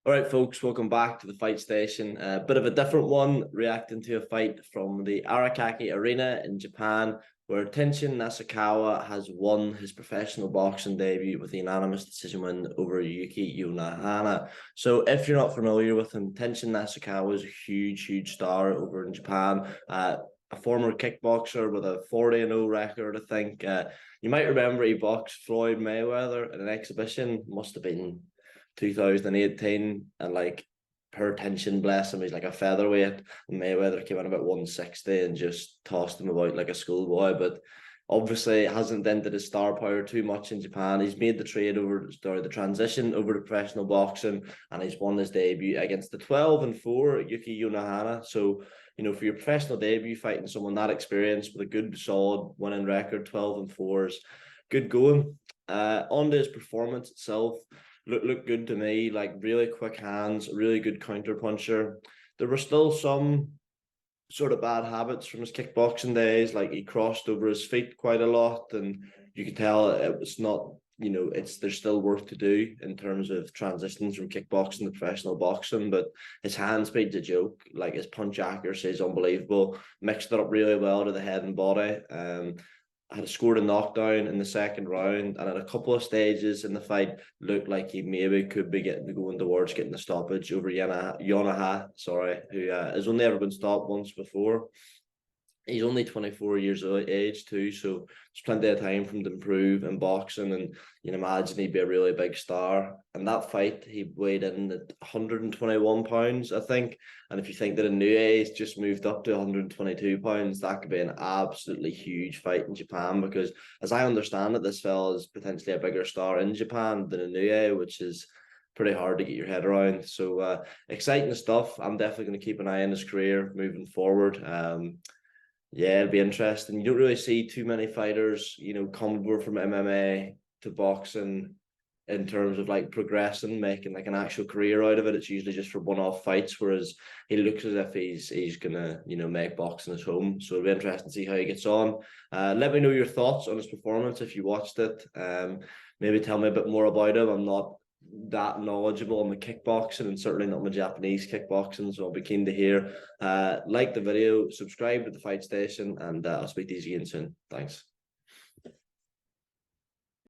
All right, folks, welcome back to the fight station. A bit of a different one, reacting to a fight from the Arakaki Arena in Japan, where Tenshin Nasukawa has won his professional boxing debut with a unanimous decision win over Yuki Yonahana. So, if you're not familiar with him, Tenshin Nasukawa is a huge star over in Japan. A former kickboxer with a 40-0 record, I think. You might remember he boxed Floyd Mayweather in an exhibition, must have been 2018, and like per Tension, bless him, he's like a featherweight, and Mayweather came in about 160 and just tossed him about like a schoolboy. But obviously it hasn't dented his star power too much in Japan. He's made the trade over, or the transition over to professional boxing, and he's won his debut against the 12-4 Yuki Yonahana. So, for your professional debut, fighting someone that experienced with a good solid winning record, 12-4s, good going. On to his performance itself, looked good to me. Like, really quick hands, really good counter puncher. There were still some sort of bad habits from his kickboxing days, like he crossed over his feet quite a lot, and you could tell it was not, there's still work to do in terms of transitions from kickboxing to professional boxing. But his hand speed's a joke. Like, his punch accuracy is unbelievable. Mixed it up really well to the head and body. Had scored a knockdown in the second round, and at a couple of stages in the fight looked like he maybe could be going towards getting the stoppage over Yonaha, who has only ever been stopped once before. He's only 24 years of age too, so there's plenty of time for him to improve in boxing, and you can imagine he'd be a really big star. And that fight, he weighed in at 121 pounds, I think. And if you think that Inoue has just moved up to 122 pounds, that could be an absolutely huge fight in Japan, because as I understand it, this fella is potentially a bigger star in Japan than Inoue, which is pretty hard to get your head around. So exciting stuff. I'm definitely going to keep an eye on his career moving forward. Yeah, it'll be interesting. You don't really see too many fighters, come over from MMA to boxing in terms of like progressing, making like an actual career out of it. It's usually just for one-off fights, whereas he looks as if he's gonna, make boxing his home. So it'll be interesting to see how he gets on. Let me know your thoughts on his performance if you watched it. Maybe tell me a bit more about him. I'm not that knowledgeable on the kickboxing, and certainly not my Japanese kickboxing, so I'll be keen to hear. Like the video, subscribe to the Fight Station, and I'll speak to you again soon. Thanks.